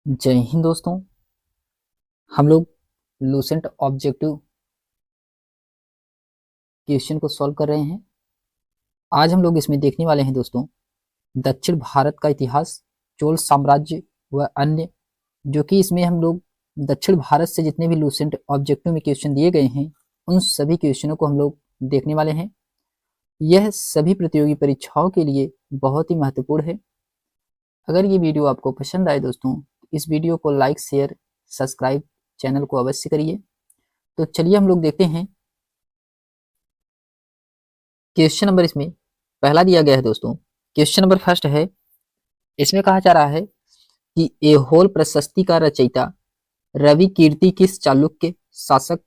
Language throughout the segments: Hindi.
जय हिंद दोस्तों। हम लोग लूसेंट ऑब्जेक्टिव क्वेश्चन को सॉल्व कर रहे हैं। आज हम लोग इसमें देखने वाले हैं दोस्तों दक्षिण भारत का इतिहास, चोल साम्राज्य व अन्य, जो कि इसमें हम लोग दक्षिण भारत से जितने भी लूसेंट ऑब्जेक्टिव में क्वेश्चन दिए गए हैं उन सभी क्वेश्चनों को हम लोग देखने वाले हैं। यह सभी प्रतियोगी परीक्षाओं के लिए बहुत ही महत्वपूर्ण है। अगर ये वीडियो आपको पसंद आए दोस्तों, इस वीडियो को लाइक, शेयर, सब्सक्राइब चैनल को अवश्य करिए। तो चलिए हम लोग देखते हैं क्वेश्चन नंबर। इसमें पहला दिया गया है दोस्तों, क्वेश्चन नंबर फर्स्ट है। इसमें कहा जा रहा है कि एहोल प्रशस्ति का रचयिता रवि कीर्ति किस चालुक्य शासक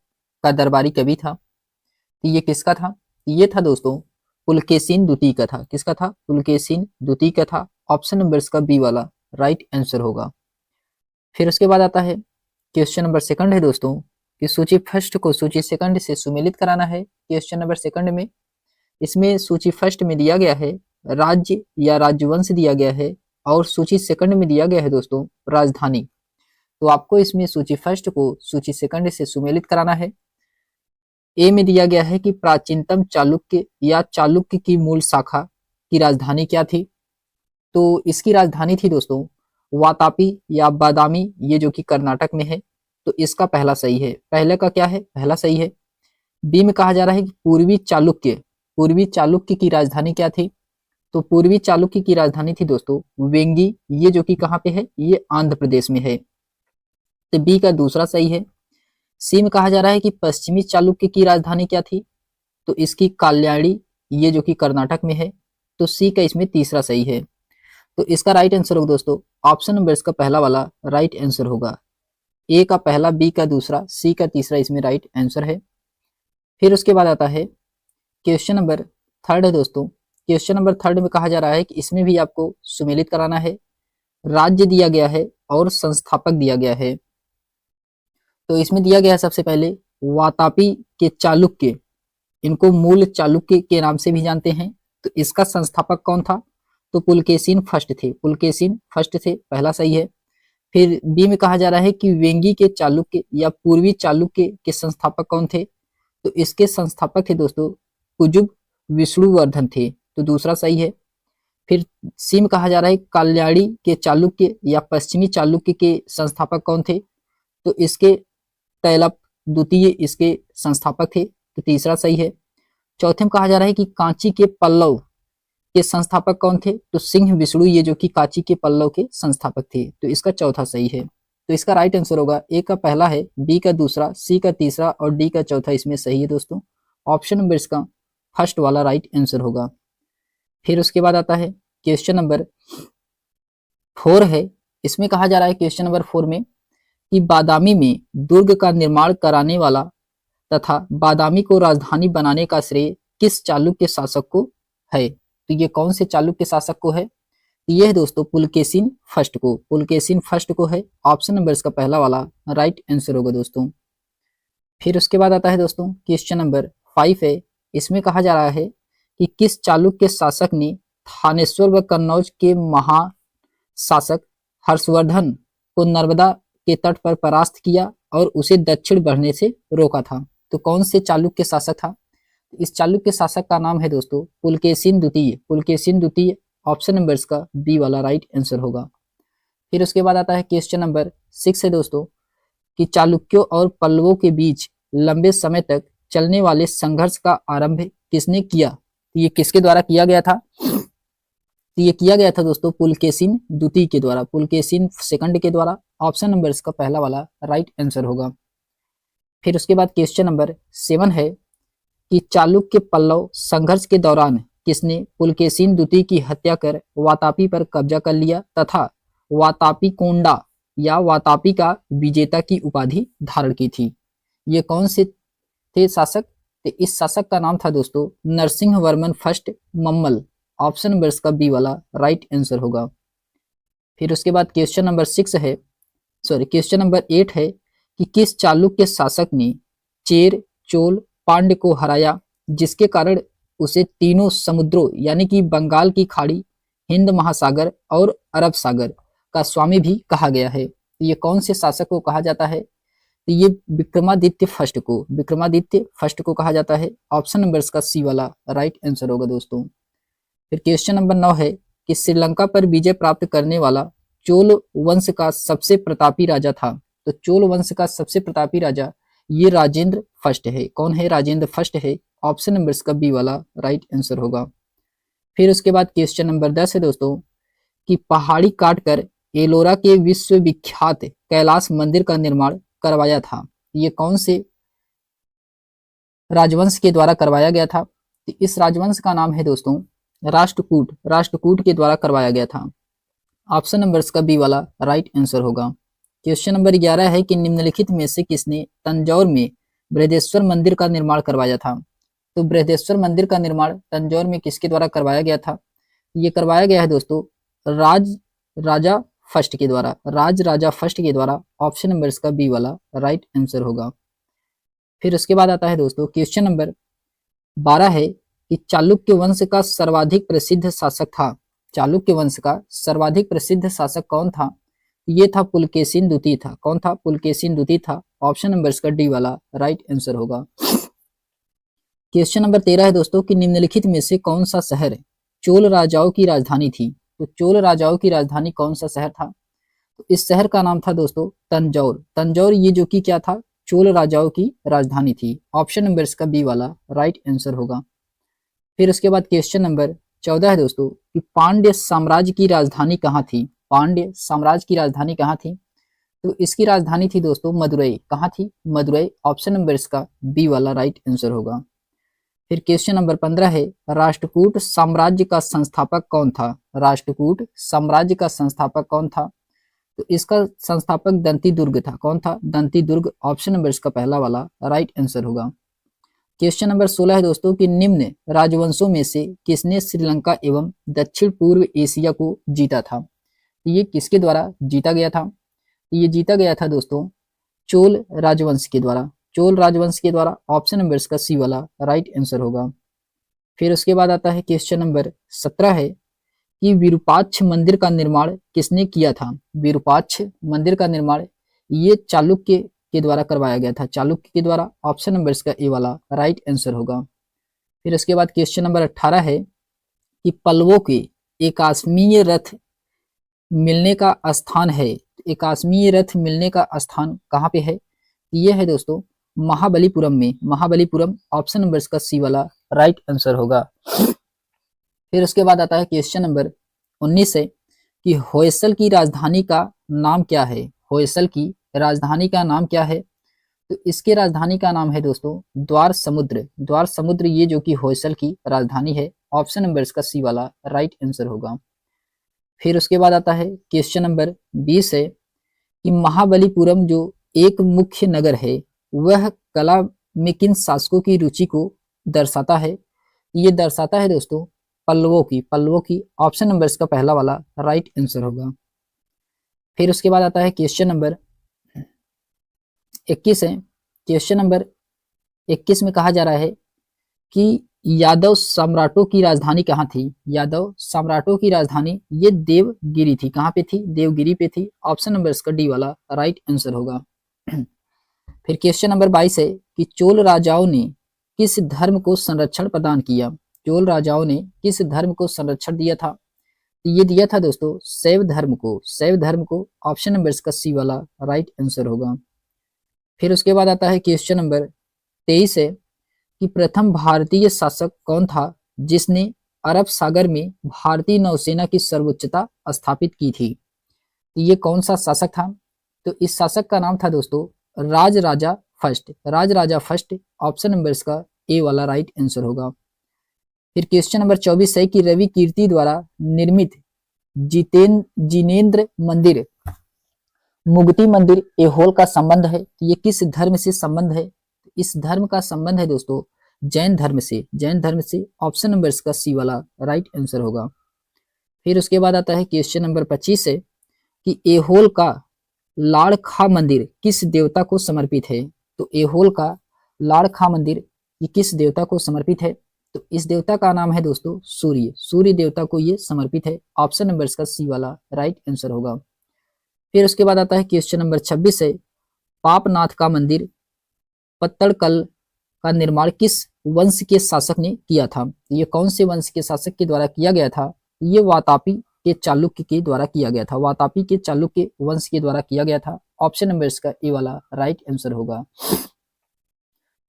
का दरबारी कवि था? तो ये किसका था? ये था दोस्तों पुलकेशिन द्वितीय का था। किसका था? पुलकेशिन द्वितीय का था। ऑप्शन नंबर इसका बी वाला राइट आंसर होगा। फिर उसके बाद आता है क्वेश्चन नंबर सेकंड है दोस्तों कि सूची फर्स्ट को सूची सेकंड से सुमेलित कराना है। क्वेश्चन नंबर सेकंड में इसमें सूची फर्स्ट में दिया गया है राज्य या राज्यवंश दिया गया है, और सूची सेकंड में दिया गया है दोस्तों राजधानी। तो आपको इसमें सूची फर्स्ट को सूची सेकंड से सुमेलित कराना है। ए में दिया गया है कि प्राचीनतम चालुक्य या चालुक्य की मूल शाखा की राजधानी क्या थी? तो इसकी राजधानी थी दोस्तों वातापी या बादामी, ये जो कि कर्नाटक में है। तो इसका पहला सही है। पहले का क्या है? पहला सही है। बी में कहा जा रहा है कि पूर्वी चालुक्य की राजधानी क्या थी? तो पूर्वी चालुक्य की राजधानी थी दोस्तों वेंगी, ये जो कि कहाँ पे है? ये आंध्र प्रदेश में है। तो बी का दूसरा सही है। सी में कहा जा रहा है कि पश्चिमी चालुक्य की राजधानी क्या थी? तो इसकी कल्याणी, ये जो कि कर्नाटक में है। तो सी का इसमें तीसरा सही है। तो इसका राइट आंसर होगा दोस्तों ऑप्शन नंबर इसका पहला वाला राइट आंसर होगा। ए का पहला, बी का दूसरा, सी का तीसरा इसमें राइट आंसर है। फिर उसके बाद आता है क्वेश्चन नंबर थर्ड है दोस्तों। क्वेश्चन नंबर थर्ड में कहा जा रहा है कि इसमें भी आपको सुमेलित कराना है। राज्य दिया गया है और संस्थापक दिया गया है। तो इसमें दिया गया है सबसे पहले वातापी के चालुक्य, इनको मूल चालुक्य के नाम से भी जानते हैं। तो इसका संस्थापक कौन था? तो पुलकेशिन फर्स्ट थे। पुलकेशिन फर्स्ट थे, पहला सही है। फिर बी में कहा जा रहा है कि वेंगी के चालुक्य या पूर्वी चालुक्य के संस्थापक कौन थे? तो इसके संस्थापक थे दोस्तों कुजुग विष्णुवर्धन थे। तो दूसरा सही है। फिर सी में कहा जा रहा है कल्याणी के चालुक्य या पश्चिमी चालुक्य के संस्थापक कौन थे? तो इसके तैलप द्वितीय इसके संस्थापक थे। तो तीसरा सही है। चौथे में कहा जा रहा है कि कांची के पल्लव के संस्थापक कौन थे? तो सिंह विष्णु, ये जो कि कांची के पल्लव के संस्थापक थे। तो इसका चौथा सही है। तो इसका राइट आंसर होगा ए का पहला है, बी का दूसरा, सी का तीसरा और डी का चौथा इसमें सही है दोस्तों। ऑप्शन नंबर इसका फर्स्ट वाला राइट आंसर होगा। फिर उसके बाद आता है क्वेश्चन नंबर 4 है। इसमें कहा जा रहा है क्वेश्चन नंबर 4 में कि बादामी में दुर्ग का निर्माण कराने वाला तथा बादामी को राजधानी बनाने का श्रेय किस चालुक्य शासक को है? तो ये कौन से चालुक्य शासक को है? तो ये है दोस्तों पुलकेशिन फर्स्ट को। पुलकेशिन फर्स्ट को है। ऑप्शन नंबर इसका पहला वाला राइट आंसर होगा दोस्तों। फिर उसके बाद आता है दोस्तों क्वेश्चन नंबर 5 है। इसमें कहा जा रहा है कि किस चालुक्य शासक ने थानेश्वर व कन्नौज के महाशासक हर्षवर्धन को नर्मदा के तट पर परास्त किया और उसे दक्षिण बढ़ने से रोका था? तो कौन से चालुक्य शासक था? इस चालुक्य शासक का नाम है दोस्तों पुलकेशिन द्वितीय। पुलकेशिन द्वितीय ऑप्शन नंबर इसका बी वाला राइट आंसर होगा। फिर उसके बाद आता है क्वेश्चन नंबर 6 है दोस्तों कि चालुक्यों और पल्लवों के बीच लंबे समय तक चलने वाले संघर्ष का आरंभ किसने किया? तो ये किसके द्वारा किया गया था? तो ये किया गया था दोस्तों पुलकेशिन द्वितीय के द्वारा, पुलकेशिन सेकंड के द्वारा। ऑप्शन नंबर इसका पहला वाला राइट आंसर होगा। फिर उसके बाद क्वेश्चन नंबर 7 है कि चालुक्य पल्लव संघर्ष के दौरान किसने पुलकेशिन द्वितीय की हत्या कर वातापी पर कब्जा कर लिया तथा वातापी कोंडा या वातापी का विजेता की उपाधि धारण की थी? ये कौन से थे शासक? तो इस शासक का नाम था दोस्तों Narasimha Varman first Mamalla. Option number इसका बी वाला राइट आंसर होगा। फिर उसके बाद क्वेश्चन नंबर 6 है, सॉरी क्वेश्चन नंबर 8 है कि किस चालुक्य शासक ने चेर, चोल, पांड्य को हराया जिसके कारण उसे तीनों समुद्रों यानी कि बंगाल की खाड़ी, हिंद महासागर और अरब सागर का स्वामी भी कहा गया है? तो ये कौन से शासक को कहा जाता है? तो ये विक्रमादित्य फर्स्ट को, विक्रमादित्य फर्स्ट को कहा जाता है। ऑप्शन नंबर इसका सी वाला राइट आंसर होगा दोस्तों। फिर क्वेश्चन नंबर 9 है कि श्रीलंका पर विजय प्राप्त करने वाला चोल वंश का सबसे प्रतापी राजा था। तो चोल वंश का सबसे प्रतापी राजा ये राजेंद्र फर्स्ट है। कौन है? राजेंद्र फर्स्ट है। ऑप्शन नंबर इसका बी वाला राइट आंसर होगा। फिर उसके बाद क्वेश्चन नंबर 10 है दोस्तों कि पहाड़ी काटकर एलोरा के विश्वविख्यात कैलाश मंदिर का निर्माण करवाया था। ये कौन से राजवंश के द्वारा करवाया गया था? तो इस राजवंश का नाम है दोस्तों राष्ट्रकूट, राष्ट्रकूट के द्वारा करवाया गया था। ऑप्शन नंबर इसका बी वाला राइट आंसर होगा। क्वेश्चन नंबर 11 है कि निम्नलिखित में से किसने तंजौर में बृहदेश्वर मंदिर का निर्माण करवाया था? तो बृहदेश्वर मंदिर का निर्माण तंजौर में किसके द्वारा करवाया गया था? ये करवाया गया है दोस्तों राज राजा फर्स्ट के द्वारा, राज राजा फर्स्ट के द्वारा। ऑप्शन नंबर इसका बी वाला राइट आंसर होगा। फिर उसके बाद आता है दोस्तों क्वेश्चन नंबर 12 है कि चालुक्य वंश का सर्वाधिक प्रसिद्ध शासक था। चालुक्य वंश का सर्वाधिक प्रसिद्ध शासक कौन था? ये था पुलकेशिन द्वितीय था। कौन था? पुलकेशिन द्वितीय था। ऑप्शन नंबर इसका डी वाला राइट आंसर होगा। क्वेश्चन नंबर 13 है दोस्तों कि निम्नलिखित में से कौन सा शहर चोल राजाओं की राजधानी थी? तो चोल राजाओं की राजधानी कौन सा शहर था? तो इस शहर का नाम था दोस्तों तंजौर। तंजौर ये जो कि क्या था? चोल राजाओं की राजधानी थी। ऑप्शन नंबर इसका बी वाला राइट आंसर होगा। फिर उसके बाद क्वेश्चन नंबर 14 है दोस्तों कि पांड्य साम्राज्य की राजधानी कहाँ थी? पांड्य साम्राज्य की राजधानी कहाँ थी? तो इसकी राजधानी थी दोस्तों मदुरई। कहाँ थी? मदुरई। ऑप्शन नंबर इसका बी वाला राइट आंसर होगा। फिर क्वेश्चन नंबर 15 है राष्ट्रकूट साम्राज्य का संस्थापक कौन था? राष्ट्रकूट साम्राज्य का संस्थापक कौन था? तो इसका संस्थापक दंती दुर्ग था। कौन था? दंती दुर्ग। ऑप्शन नंबर इसका पहला वाला राइट आंसर होगा। क्वेश्चन नंबर 16 है दोस्तों कि निम्न राजवंशों में से किसने श्रीलंका एवं दक्षिण पूर्व एशिया को जीता था? ये किसके द्वारा जीता गया था? ये जीता गया था दोस्तों चोल राजवंश के द्वारा। चोल राजवंश के द्वारा। ऑप्शन नंबर इसका सी वाला राइट आंसर होगा। फिर उसके बाद आता है क्वेश्चन नंबर 17 है कि विरूपाक्ष मंदिर का निर्माण किसने किया था? विरूपाक्ष मंदिर का निर्माण ये चालुक्य के द्वारा करवाया गया था। चालुक्य के द्वारा। ऑप्शन नंबर इसका ए वाला राइट आंसर होगा। फिर उसके बाद क्वेश्चन नंबर 18 है कि पल्लवों के एकाश्मीय रथ मिलने का स्थान है। एकाश्मीय रथ मिलने का स्थान कहाँ पे है? ये है दोस्तों महाबलीपुरम में। महाबलीपुरम। ऑप्शन नंबर इसका सी वाला राइट आंसर होगा। फिर उसके बाद आता है क्वेश्चन नंबर 19 है कि होयसल की राजधानी का नाम क्या है? होयसल की राजधानी का नाम क्या है? तो इसके राजधानी का नाम है दोस्तों द्वार समुद्र। द्वार समुद्र ये जो कि होयसल की राजधानी है। ऑप्शन नंबर इसका सी वाला राइट आंसर होगा। फिर उसके बाद आता है क्वेश्चन नंबर 20 है कि महाबलीपुरम जो एक मुख्य नगर है वह कला में किन शासकों की रुचि को दर्शाता है? ये दर्शाता है दोस्तों पल्लवों की। पल्लवों की। ऑप्शन नंबर इसका पहला वाला राइट आंसर होगा। फिर उसके बाद आता है क्वेश्चन नंबर 21 है। क्वेश्चन नंबर 21 में कहा जा रहा है कि यादव सम्राटों की राजधानी कहाँ थी? यादव सम्राटों की राजधानी ये देवगिरी थी। कहाँ पे थी? देवगिरी पे थी। ऑप्शन नंबर इसका डी वाला राइट आंसर होगा। फिर क्वेश्चन नंबर 22 है कि चोल राजाओं ने किस धर्म को संरक्षण प्रदान किया? चोल राजाओं ने किस धर्म को संरक्षण दिया था? ये दिया था दोस्तों शैव धर्म को। शैव धर्म को। ऑप्शन नंबर इसका सी वाला राइट आंसर होगा। फिर उसके बाद आता है क्वेश्चन नंबर 23 है कि प्रथम भारतीय शासक कौन था जिसने अरब सागर में भारतीय नौसेना की सर्वोच्चता स्थापित की थी? ये कौन सा शासक था? तो इस शासक का नाम था दोस्तों राज राजा फर्स्ट। राज राजा फर्स्ट। ऑप्शन नंबर इसका ए वाला राइट आंसर होगा। फिर क्वेश्चन नंबर 24 है कि रवि कीर्ति द्वारा निर्मित जिनेन्द्र मंदिर मुगती मंदिर एहोल का संबंध है। ये किस धर्म से संबंध है? इस धर्म का संबंध है दोस्तों जैन धर्म से। जैन धर्म से। ऑप्शन नंबर इसका सी वाला राइट आंसर होगा। फिर उसके बाद आता है क्वेश्चन नंबर 25 है कि एहोल का लाड़खा मंदिर किस देवता को समर्पित है? तो एहोल का लाड़खा मंदिर ये किस देवता को समर्पित है? तो इस देवता का नाम है दोस्तों सूर्य। सूर्य देवता को ये समर्पित है। ऑप्शन नंबर इसका सी वाला राइट आंसर होगा। फिर उसके बाद आता है क्वेश्चन नंबर 26 है, पापनाथ का मंदिर पत्तड़कल का निर्माण किस वंश के शासक ने किया था? ये कौन से वंश के शासक के द्वारा किया गया था? ये वातापी के चालुक्य के द्वारा किया गया था। वातापी के चालुक्य वंश के द्वारा किया गया था। ऑप्शन नंबर इसका ए वाला राइट आंसर होगा।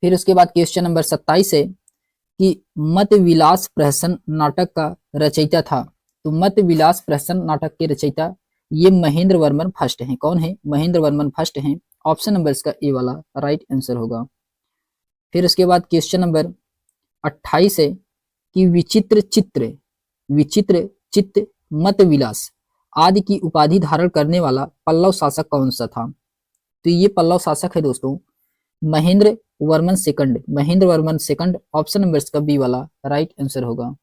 फिर उसके बाद क्वेश्चन नंबर 27 है कि मत विलास प्रहसन नाटक का रचयिता था। तो मत विलास प्रहसन नाटक के रचयिता ये महेंद्र वर्मन फर्स्ट हैं। कौन है? महेंद्र वर्मन फर्स्ट हैं। ऑप्शन नंबर इसका ए वाला राइट आंसर होगा। फिर उसके बाद क्वेश्चन नंबर 28 है कि विचित्र चित्त मत विलास आदि की उपाधि धारण करने वाला पल्लव शासक कौन सा था? तो ये पल्लव शासक है दोस्तों Mahendra Varman second. Option number इसका बी वाला राइट आंसर होगा।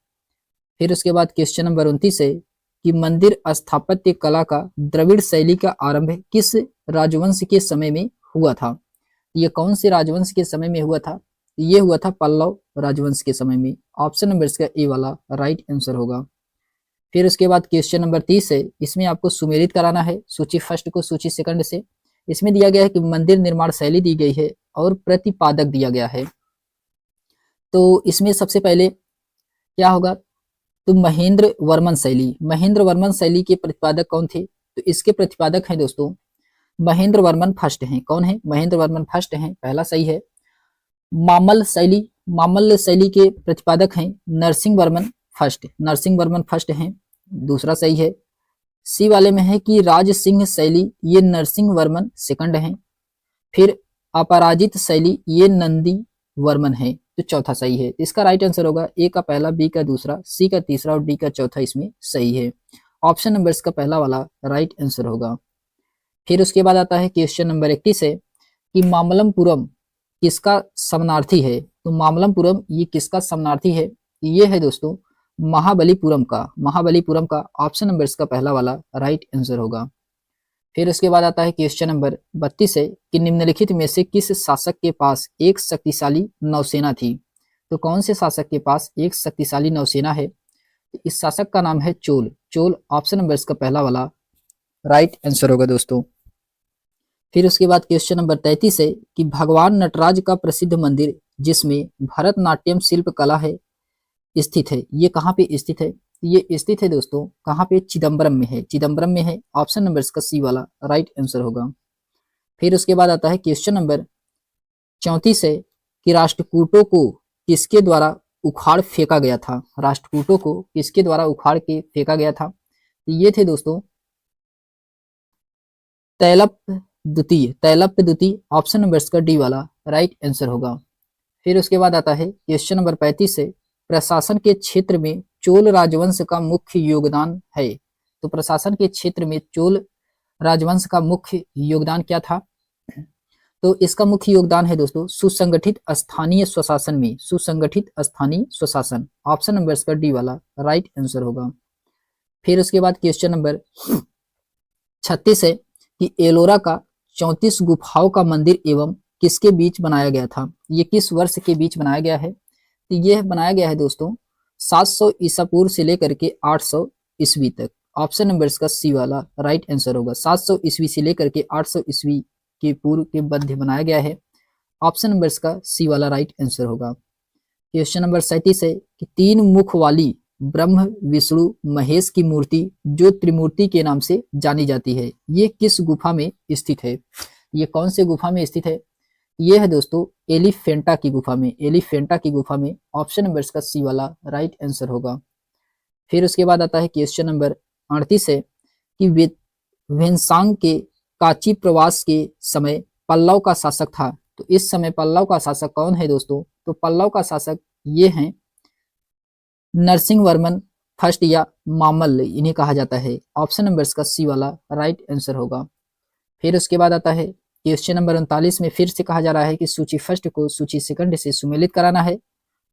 फिर उसके बाद क्वेश्चन नंबर 29 है कि मंदिर स्थापत्य कला का द्रविड़ शैली का आरंभ किस राजवंश के समय में हुआ था? ये कौन से राजवंश के समय में हुआ था? ये हुआ था पल्लव राजवंश के समय में। ऑप्शन नंबर इसका ए वाला राइट आंसर होगा। फिर उसके बाद क्वेश्चन नंबर 30 है, इसमें आपको सुमेलित कराना है सूची फर्स्ट को सूची सेकंड से। इसमें दिया गया है कि मंदिर निर्माण शैली दी गई है और प्रतिपादक दिया गया है। तो इसमें सबसे पहले क्या होगा? तो महेंद्र वर्मन शैली के प्रतिपादक कौन थे? तो इसके प्रतिपादक हैं दोस्तों महेंद्र वर्मन फर्स्ट हैं। कौन है? महेंद्र वर्मन फर्स्ट हैं, पहला सही है। मामल्ल शैली के प्रतिपादक हैं नरसिंह वर्मन फर्स्ट हैं, दूसरा सही है। सी वाले में है कि राज सिंह शैली ये नरसिंह वर्मन सेकंड हैं। फिर अपराजित शैली ये नंदी वर्मन है, तो चौथा सही है। इसका राइट आंसर होगा ए का पहला, बी का दूसरा, सी का तीसरा और डी का चौथा इसमें सही है। ऑप्शन नंबर इसका पहला वाला राइट आंसर होगा। फिर उसके बाद आता है क्वेश्चन नंबर 31 है कि मामल्लपुरम किसका समानार्थी है? तो मामल्लपुरम ये किसका समानार्थी है? ये है दोस्तों महाबलीपुरम का। ऑप्शन नंबर इसका पहला वाला राइट आंसर होगा। फिर उसके बाद आता है क्वेश्चन नंबर 32 है कि निम्नलिखित में से किस शासक के पास एक शक्तिशाली नौसेना थी? तो कौन से शासक के पास एक शक्तिशाली नौसेना है? इस शासक का नाम है चोल। ऑप्शन नंबर इसका पहला वाला राइट आंसर होगा दोस्तों। फिर उसके बाद क्वेश्चन नंबर 33 है कि भगवान नटराज का प्रसिद्ध मंदिर जिसमें भरतनाट्यम शिल्प कला है स्थित है, ये कहाँ पे स्थित है? ये स्थित है दोस्तों कहाँ पे? चिदम्बरम में है। ऑप्शन नंबर इसका सी वाला राइट आंसर होगा। फिर उसके बाद आता है क्वेश्चन नंबर 34 है कि राष्ट्रकूटों को किसके द्वारा उखाड़ फेंका गया था? राष्ट्रकूटों को किसके द्वारा उखाड़ के फेंका गया था? ये थे दोस्तों तैलप द्वितीय। ऑप्शन नंबर इसका डी वाला राइट आंसर होगा। फिर उसके बाद आता है क्वेश्चन नंबर 35 है प्रशासन के क्षेत्र में चोल राजवंश का मुख्य योगदान है। तो प्रशासन के क्षेत्र में चोल राजवंश का मुख्य योगदान क्या था? तो इसका मुख्य योगदान है दोस्तों सुसंगठित स्थानीय स्वशासन। ऑप्शन नंबर इसका डी वाला राइट आंसर होगा। फिर उसके बाद क्वेश्चन नंबर 36 है कि एलोरा का 34 गुफाओं का मंदिर एवं किसके बीच बनाया गया था? ये किस वर्ष के बीच बनाया गया है? तो यह बनाया गया है दोस्तों 700 ईसा पूर्व से लेकर के 800 ईस्वी तक। ऑप्शन नंबर इसका सी वाला राइट आंसर होगा। 700 ईस्वी से लेकर के 800 ईस्वी के पूर्व के मध्य बनाया गया है। ऑप्शन नंबर इसका सी वाला राइट आंसर होगा। क्वेश्चन नंबर 37 है कि 3 मुख वाली ब्रह्म विष्णु महेश की मूर्ति जो त्रिमूर्ति के नाम से जानी जाती है, ये किस गुफा में स्थित है? ये कौन से गुफा में स्थित है? ये है दोस्तों एलिफेंटा की गुफा में। ऑप्शन नंबर इसका सी वाला राइट आंसर होगा। फिर उसके बाद आता है क्वेश्चन नंबर 38 है कि वेन्सांग के काची प्रवास के समय पल्लव का शासक था। तो इस समय पल्लव का शासक कौन है दोस्तों? तो पल्लव का शासक ये हैं नरसिंह वर्मन फर्स्ट या मामल्ल, इन्हें कहा जाता है। ऑप्शन नंबर इसका सी वाला राइट आंसर होगा। फिर उसके बाद आता है क्वेश्चन नंबर 39 में फिर से कहा जा रहा है कि सूची फर्स्ट को सूची सेकंड से सुमेलित कराना है।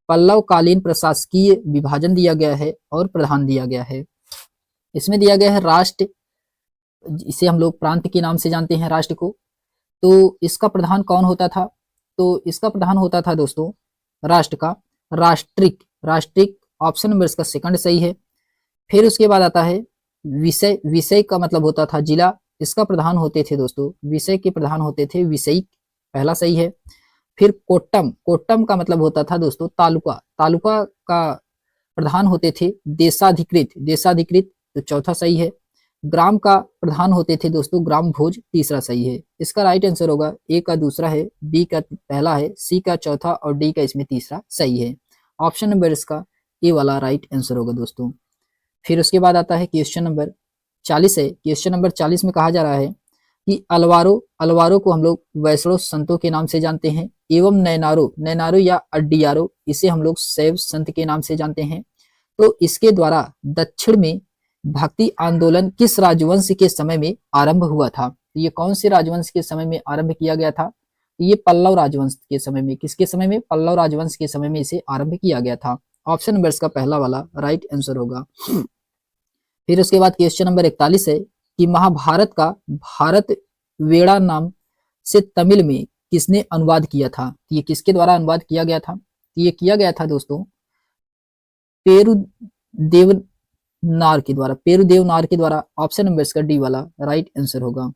पल्लव कालीन प्रशासकीय विभाजन दिया गया है और प्रधान दिया गया है। इसमें दिया गया है राष्ट्र, इसे हम लोग प्रांत के नाम से जानते हैं राष्ट्र को। तो इसका प्रधान कौन होता था? तो इसका प्रधान होता था दोस्तों राष्ट्र का राष्ट्रिक। ऑप्शन नंबर इसका सेकंड सही है। फिर उसके बाद आता है विषय का मतलब होता था जिला, इसका प्रधान होते थे दोस्तों, विषय के प्रधान होते थे विषयिक, पहला सही है। फिर कोट्टम, कोट्टम का मतलब होता था दोस्तों तालुका, तालुका का प्रधान होते थे देशाधिकृत, देशाधिकृत तो चौथा सही है। ग्राम का प्रधान होते थे दोस्तों ग्राम भोज, तीसरा सही है। इसका राइट आंसर होगा ए का दूसरा है, बी का पहला है, सी का चौथा और डी का इसमें तीसरा सही है। ऑप्शन नंबर इसका ए वाला राइट आंसर होगा दोस्तों। फिर उसके बाद आता है क्वेश्चन नंबर 40 है। क्वेश्चन नंबर 40 में कहा जा रहा है कि अलवारो, अलवारो को हम लोग वैष्णव संतों के नाम से जानते हैं, एवं नैनारो, नैनारो या अड्डियारो इसे हम लोग शैव संत के नाम से जानते हैं। तो इसके द्वारा दक्षिण में भक्ति आंदोलन किस राजवंश के समय में आरंभ हुआ था? ये कौन से राजवंश के समय में आरंभ किया गया था? ये पल्लव राजवंश के समय में, किसके समय में? पल्लव राजवंश के समय में इसे आरंभ किया गया था। ऑप्शन नंबर इसका पहला वाला राइट आंसर होगा। फिर उसके बाद क्वेश्चन नंबर 41 है कि महाभारत का भारत वेड़ा नाम से तमिल में किसने अनुवाद किया था? ये किसके द्वारा अनुवाद किया गया था? ये किया गया था दोस्तों पेरुदेवनार के द्वारा, पेरुदेवनार के द्वारा। ऑप्शन नंबर इसका डी वाला राइट आंसर होगा।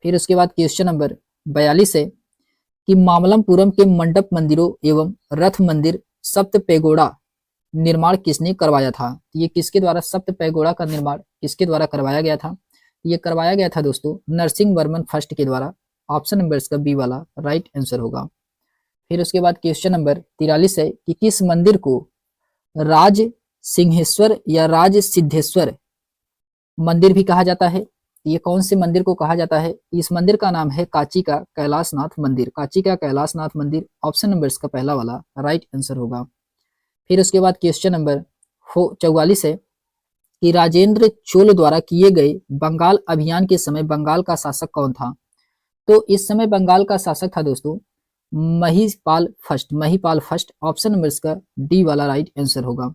फिर उसके बाद क्वेश्चन नंबर 42 है कि मामल्लपुरम के मंडप मंदिरों एवं रथ मंदिर सप्त पैगोड़ा निर्माण किसने करवाया था? ये किसके द्वारा सप्त पैगोड़ा का निर्माण किसके द्वारा करवाया गया था? ये करवाया गया था दोस्तों नरसिंह वर्मन फर्स्ट के द्वारा। ऑप्शन नंबर इसका बी वाला राइट आंसर होगा। फिर उसके बाद क्वेश्चन नंबर 43 है कि किस मंदिर को राज सिंहेश्वर या राज सिद्धेश्वर मंदिर भी कहा जाता है? ये कौन से मंदिर को कहा जाता है? इस मंदिर का नाम है काची का कैलाशनाथ मंदिर, काची का कैलाशनाथ मंदिर। ऑप्शन नंबर इसका पहला वाला राइट आंसर होगा। फिर उसके बाद क्वेश्चन नंबर 44 है कि राजेंद्र चोल द्वारा किए गए बंगाल अभियान के समय बंगाल का शासक कौन था? तो इस समय बंगाल का शासक था दोस्तों Mahipal first, Mahipal first. Option number इसका डी वाला राइट आंसर होगा।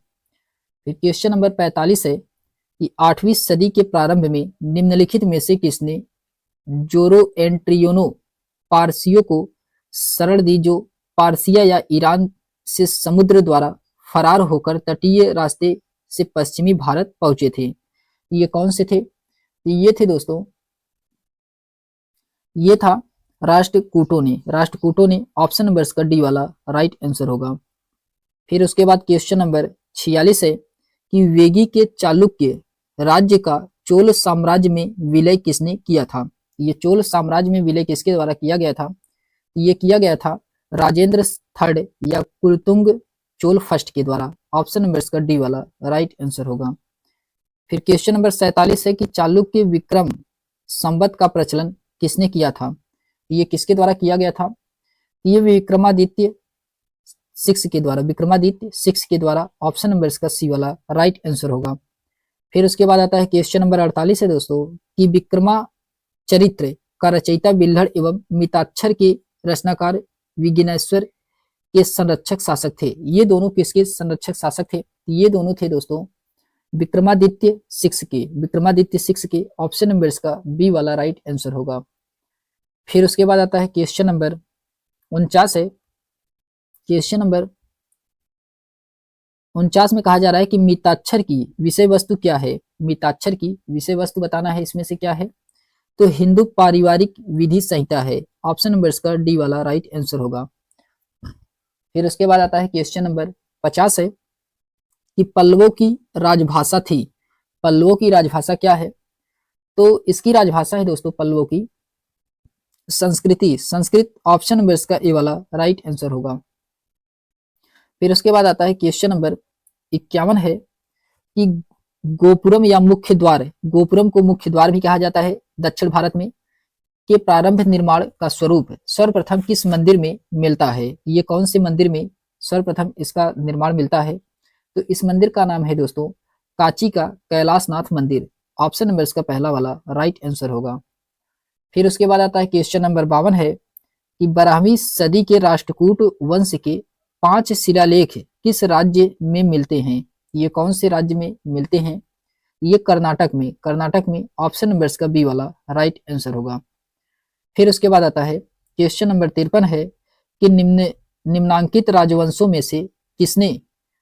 फिर क्वेश्चन नंबर 45 है कि 8वीं सदी के प्रारंभ में निम्नलिखित में से किसने जोरोएंट्रियनों पारसियों को शरण दी जो पारसिया या ईरान से समुद्र द्वारा फरार होकर तटीय रास्ते से पश्चिमी भारत पहुंचे थे? ये कौन से थे? ये थे दोस्तों, ये था राष्ट्रकूटों ने, राष्ट्रकूटों ने। ऑप्शन नंबर इसका डी वाला राइट आंसर होगा। फिर उसके बाद क्वेश्चन नंबर 46 है कि वेगी के चालुक्य राज्य का चोल साम्राज्य में विलय किसने किया था? ये चोल साम्राज्य में विलय किसके द्वारा किया गया था? ये किया गया था राजेंद्र थर्ड या कुलतुंग चोल फर्स्ट के द्वारा। ऑप्शन नंबर इसका डी वाला राइट आंसर होगा। फिर क्वेश्चन नंबर 47 है कि चालुक्य विक्रम संवत का प्रचलन किसने किया था? ये किसके द्वारा किया गया था? ये विक्रमादित्य सिक्स के द्वारा, विक्रमादित्य सिक्स के द्वारा। ऑप्शन नंबर इसका सी वाला राइट आंसर होगा। फिर उसके बाद आता है क्वेश्चन नंबर 48 है दोस्तों कि विक्रमा चरित्र का रचयिता बिल्हड़ एवं मिताक्षर के रचनाकार विघ्नेश्वर के संरक्षक शासक थे। ये दोनों किसके संरक्षक शासक थे? ये दोनों थे दोस्तों विक्रमादित्य सिक्स के, विक्रमादित्य सिक्स के। ऑप्शन नंबर इसका बी वाला राइट आंसर होगा। फिर उसके बाद आता है क्वेश्चन नंबर 49 है। क्वेश्चन नंबर 49 में कहा जा रहा है कि मिताक्षर की विषय वस्तु क्या है? मिताक्षर की विषय वस्तु बताना है, इसमें से क्या है? तो हिंदू पारिवारिक विधि संहिता है। ऑप्शन नंबर इसका डी वाला राइट आंसर होगा। फिर उसके बाद आता है क्वेश्चन नंबर 50 है कि पल्लवों की राजभाषा थी, पल्लवों की राजभाषा क्या है? तो इसकी राजभाषा है दोस्तों पल्लवों की संस्कृति, संस्कृत। ऑप्शन नंबर इसका ए वाला राइट आंसर होगा। फिर उसके बाद आता है क्वेश्चन नंबर 51 है कि गोपुरम या मुख्य द्वार, गोपुरम को मुख्य द्वार भी कहा जाता है दक्षिण भारत में, के प्रारंभ निर्माण का स्वरूप सर्वप्रथम किस मंदिर में मिलता है? ये कौन से मंदिर में सर्वप्रथम इसका निर्माण मिलता है? तो इस मंदिर का नाम है दोस्तों काची का कैलाशनाथ मंदिर। ऑप्शन नंबर इसका पहला वाला राइट आंसर होगा। फिर उसके बाद आता है क्वेश्चन नंबर 52 है कि 12वीं सदी के राष्ट्रकूट वंश के 5 शिलालेख किस राज्य में मिलते हैं? ये कौन से राज्य में मिलते हैं? ये कर्नाटक में, कर्नाटक में। ऑप्शन नंबर इसका बी वाला राइट आंसर होगा। फिर उसके बाद आता है क्वेश्चन नंबर 53 है कि निम्नांकित राजवंशों में से किसने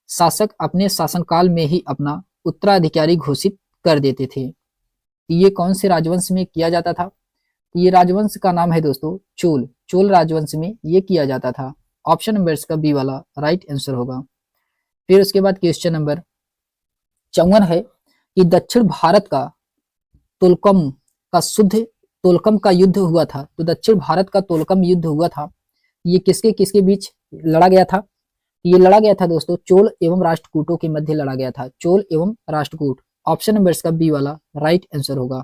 शासक अपने शासनकाल में ही अपना उत्तराधिकारी घोषित कर देते थे? ये कौन से राजवंश में किया जाता था? ये राजवंश का नाम है दोस्तों चोल। चोल राजवंश में ये किया जाता था। ऑप्शन नंबर इसका बी वाला राइट आंसर होगा। फिर उसके बाद क्वेश्चन नंबर 54 है कि दक्षिण भारत का तोलकम का शुद्ध तोलकम का युद्ध हुआ था। तो दक्षिण भारत का तोलकम युद्ध हुआ था, ये किसके किसके बीच लड़ा गया था? ये लड़ा गया था दोस्तों चोल एवं राष्ट्रकूटों के मध्य लड़ा गया था। चोल एवं राष्ट्रकूट। ऑप्शन नंबर इसका बी वाला राइट आंसर होगा।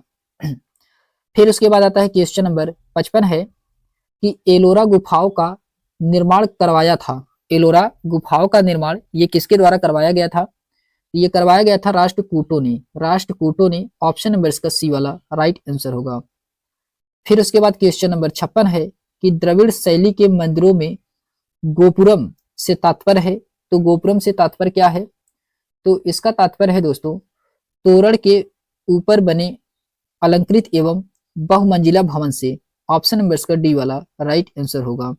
फिर उसके बाद आता है क्वेश्चन नंबर 55 है कि एलोरा गुफाओं का निर्माण करवाया था। एलोरा गुफाओं का निर्माण ये किसके द्वारा करवाया गया था? ये करवाया गया था राष्ट्रकूटों ने। राष्ट्रकूटों ने। ऑप्शन नंबर इसका सी वाला राइट आंसर होगा। फिर उसके बाद क्वेश्चन नंबर 56 है कि द्रविड़ शैली के मंदिरों में गोपुरम से तात्पर्य है। तो गोपुरम से तात्पर्य क्या है? तो इसका तात्पर्य है दोस्तों तोरण के ऊपर बने अलंकृत एवं बहुमंजिला भवन से। ऑप्शन नंबर इसका डी वाला राइट आंसर होगा।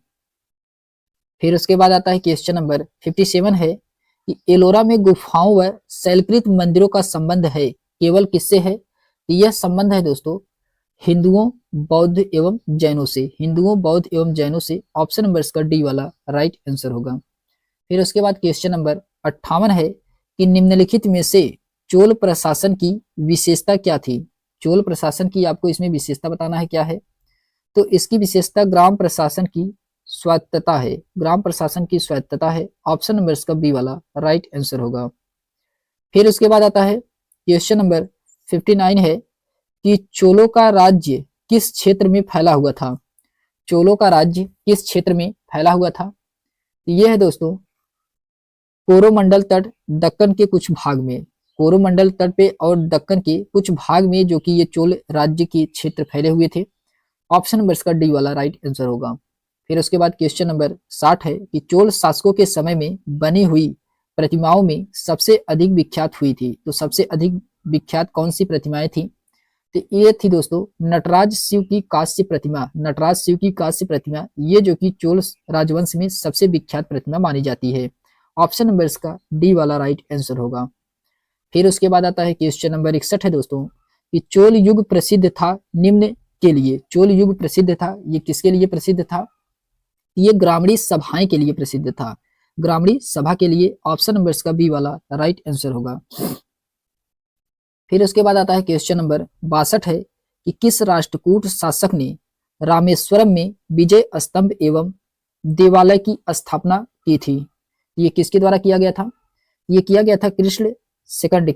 फिर उसके बाद आता है क्वेश्चन नंबर 57 है कि एलोरा में गुफाओं व शैलकृत मंदिरों का संबंध है केवल किससे है? तो यह संबंध है दोस्तों हिंदुओं, बौद्ध एवं जैनों से। हिंदुओं, बौद्ध एवं जैनों से। ऑप्शन नंबर इसका डी वाला राइट आंसर होगा। फिर उसके बाद क्वेश्चन नंबर 58 है कि निम्नलिखित में से चोल प्रशासन की विशेषता क्या थी? चोल प्रशासन की आपको इसमें विशेषता बताना है क्या है? तो इसकी विशेषता ग्राम प्रशासन की स्वायत्तता है। ग्राम प्रशासन की स्वायत्तता है। ऑप्शन नंबर इसका बी वाला राइट आंसर होगा। फिर उसके बाद आता है क्वेश्चन नंबर 59 है कि चोलों का राज्य किस क्षेत्र में फैला हुआ था? चोलों का राज्य किस क्षेत्र में फैला हुआ था? यह है दोस्तों कोरोमंडल तट, दक्कन के कुछ भाग में। कोरोमंडल तट पे और दक्कन के कुछ भाग में जो कि ये चोल राज्य के क्षेत्र फैले हुए थे। ऑप्शन नंबर इसका डी वाला राइट आंसर होगा। फिर उसके बाद क्वेश्चन नंबर 60 है कि चोल शासकों के समय में बनी हुई प्रतिमाओं में सबसे अधिक विख्यात हुई थी। तो सबसे अधिक विख्यात कौन सी प्रतिमाएं थी? तो ये थी दोस्तों नटराज शिव की कांस्य प्रतिमा। नटराज शिव की कांस्य प्रतिमा ये जो कि चोल राजवंश में सबसे विख्यात प्रतिमा मानी जाती है। ऑप्शन नंबर इसका डी वाला राइट आंसर होगा। फिर उसके बाद आता है क्वेश्चन नंबर 61 है दोस्तों कि चोल युग प्रसिद्ध था निम्न के लिए। चोल युग प्रसिद्ध था, ये किसके लिए प्रसिद्ध था? ये ग्रामीण सभाएं के लिए प्रसिद्ध था। ग्रामीण सभा के लिए। ऑप्शन नंबर इसका बी वाला राइट आंसर होगा। फिर उसके बाद आता है क्वेश्चन नंबर 62 है कि किस राष्ट्रकूट शासक ने रामेश्वरम में विजय स्तंभ एवं देवालय की स्थापना की थी? ये किसके द्वारा किया गया था? ये किया गया था कृष्ण थर्ड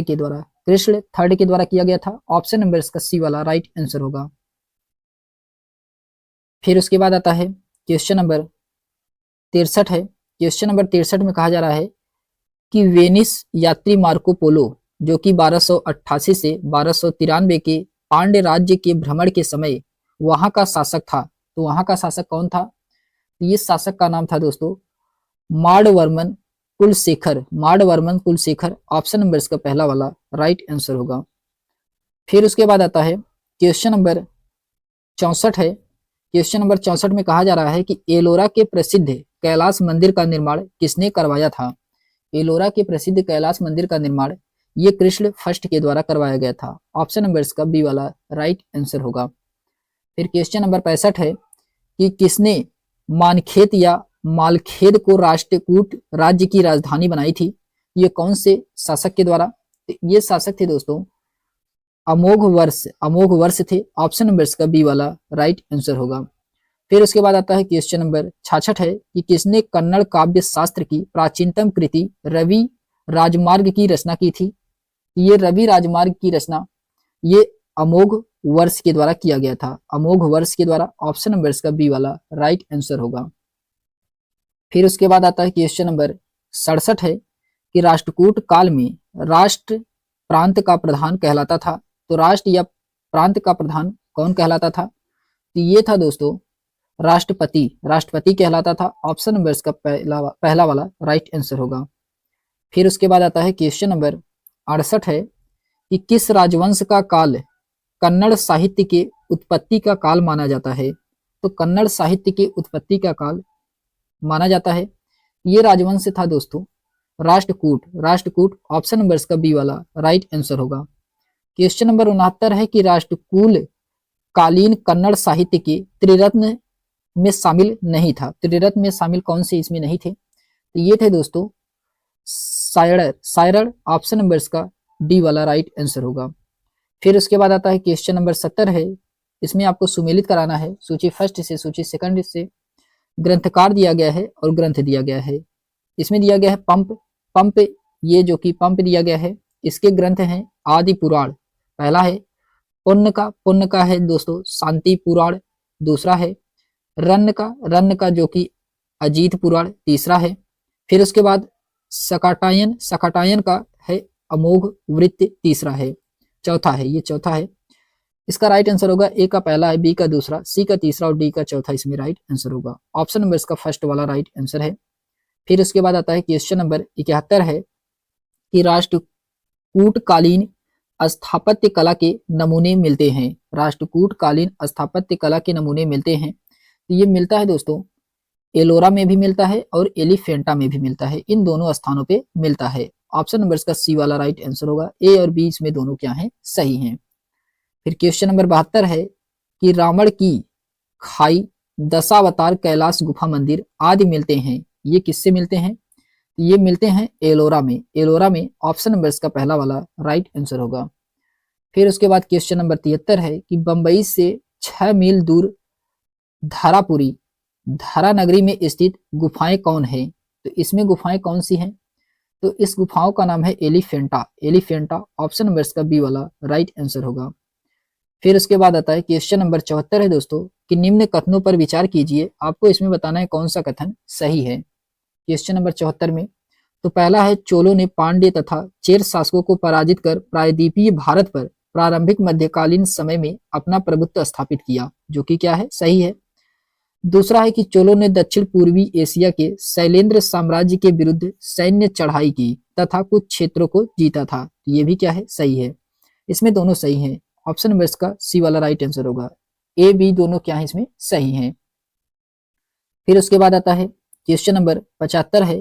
के द्वारा। कृष्ण थर्ड के द्वारा किया गया था। ऑप्शन नंबर इसका सी वाला राइट आंसर होगा। फिर उसके बाद आता है क्वेश्चन नंबर 63 है। क्वेश्चन नंबर 63 में कहा जा रहा है कि वेनिस यात्री मार्को पोलो जो कि 1288 से 1293 के पांड्य राज्य के भ्रमण के समय वहां का शासक था। तो वहां का शासक कौन था? ये शासक का नाम था दोस्तों माडवर्मन कुलशेखर। माडवर्मन कुलशेखर। ऑप्शन नंबर इसका पहला वाला राइट आंसर होगा। फिर उसके बाद आता है क्वेश्चन नंबर 64 है। क्वेश्चन नंबर 64 में कहा जा रहा है कि एलोरा के प्रसिद्ध कैलाश मंदिर का निर्माण किसने करवाया था? एलोरा के प्रसिद्ध कैलाश मंदिर का निर्माण ये कृष्ण फर्स्ट के द्वारा करवाया गया था। ऑप्शन नंबर इसका बी वाला राइट आंसर होगा। फिर क्वेश्चन नंबर 65 है कि किसने मानखेत या मालखेद को राष्ट्रकूट राज्य की राजधानी बनाई थी? ये कौन से शासक के द्वारा? ये शासक थे दोस्तों अमोघ वर्ष थे। ऑप्शन नंबर इसका बी वाला राइट आंसर होगा। फिर उसके बाद आता है क्वेश्चन नंबर 66 है कि किसने कन्नड़ काव्य शास्त्र की प्राचीनतम कृति रवि राजमार्ग की रचना की थी? ये रवि राजमार्ग की रचना ये अमोघ वर्ष के द्वारा किया गया था। अमोघ वर्ष के द्वारा। ऑप्शन नंबर इसका बी वाला राइट आंसर होगा। फिर उसके बाद आता है क्वेश्चन नंबर 67 है कि राष्ट्रकूट काल में राष्ट्र प्रांत का प्रधान कहलाता था। तो राष्ट्र या प्रांत का प्रधान कौन कहलाता था? तो ये था दोस्तों राष्ट्रपति। राष्ट्रपति कहलाता था। ऑप्शन नंबर इसका पहला वाला राइट आंसर होगा। फिर उसके बाद आता है क्वेश्चन नंबर 68 है कि किस राजवंश का काल कन्नड़ साहित्य के उत्पत्ति का काल माना जाता है? तो कन्नड़ साहित्य के उत्पत्ति का काल माना जाता है ये राजवंश था दोस्तों राष्ट्रकूट। राष्ट्रकूट। ऑप्शन नंबर इसका बी वाला राइट आंसर होगा। क्वेश्चन नंबर 69 है कि राष्ट्रकूल कालीन कन्नड़ साहित्य के त्रिरत्न में शामिल नहीं था। त्रिरत्न में शामिल कौन से इसमें नहीं थे? तो ये थे दोस्तों सायरड़। सायरड़ ऑप्शन नंबर इसका डी वाला राइट आंसर होगा। फिर उसके बाद आता है क्वेश्चन नंबर 70 है, इसमें आपको सुमेलित कराना है सूची फर्स्ट से सूची सेकंड से। ग्रंथकार दिया गया है और ग्रंथ दिया गया है। इसमें दिया गया है पंप। पंप ये जो कि पंप दिया गया है, इसके ग्रंथ हैं आदि पुराण, पहला है। पुण्य का है दोस्तों शांति पुराण, दूसरा है। रन्न का जो कि अजीत पुराण, तीसरा है। फिर उसके बाद सकाटायन का है अमोघ वृत्त, तीसरा है। चौथा है, ये चौथा है। इसका राइट आंसर होगा ए का पहला है, बी का दूसरा, सी का तीसरा और डी का चौथा इसमें राइट आंसर होगा। ऑप्शन नंबर इसका फर्स्ट वाला राइट आंसर है। फिर उसके बाद आता है क्वेश्चन नंबर 71 है कि राष्ट्रकूटकालीन स्थापत्य कला के नमूने मिलते हैं। राष्ट्रकूटकालीन स्थापत्य कला के नमूने मिलते हैं, तो ये मिलता है दोस्तों एलोरा में भी मिलता है और एलिफेंटा में भी मिलता है, इन दोनों स्थानों पे मिलता है। ऑप्शन नंबर इसका सी वाला राइट आंसर होगा। ए और बी इसमें दोनों क्या हैं? सही हैं। फिर क्वेश्चन नंबर 72 है कि रावण की खाई, दशावतार, कैलाश गुफा मंदिर आदि मिलते हैं, ये किससे मिलते हैं? ये मिलते हैं एलोरा में। एलोरा में ऑप्शन नंबर इसका पहला वाला राइट आंसर होगा। फिर उसके बाद क्वेश्चन नंबर 73 है कि बंबई से 6 मील दूर धारापुरी धारा नगरी में स्थित गुफाएं कौन है? तो इसमें गुफाएं कौन सी हैं? तो इस गुफाओं का नाम है एलिफेंटा। एलिफेंटा ऑप्शन नंबर इसका बी वाला राइट आंसर होगा। फिर उसके बाद आता है क्वेश्चन नंबर 74 है दोस्तों कि निम्न कथनों पर विचार कीजिए, आपको इसमें बताना है कौन सा कथन सही है। क्वेश्चन नंबर 74 में तो पहला है चोलों ने पांड्य तथा चेर शासकों को पराजित कर प्रायद्वीपीय भारत पर प्रारंभिक मध्यकालीन समय में अपना प्रभुत्व स्थापित किया, जो कि क्या है? सही है। दूसरा है कि चोलों ने दक्षिण पूर्वी एशिया के शैलेंद्र साम्राज्य के विरुद्ध सैन्य चढ़ाई की तथा कुछ क्षेत्रों को जीता था, ये भी क्या है? सही है। इसमें दोनों सही हैं। ऑप्शन नंबर इसका सी वाला राइट आंसर होगा। ए बी दोनों क्या है? इसमें सही हैं। फिर उसके बाद आता है क्वेश्चन नंबर 75 है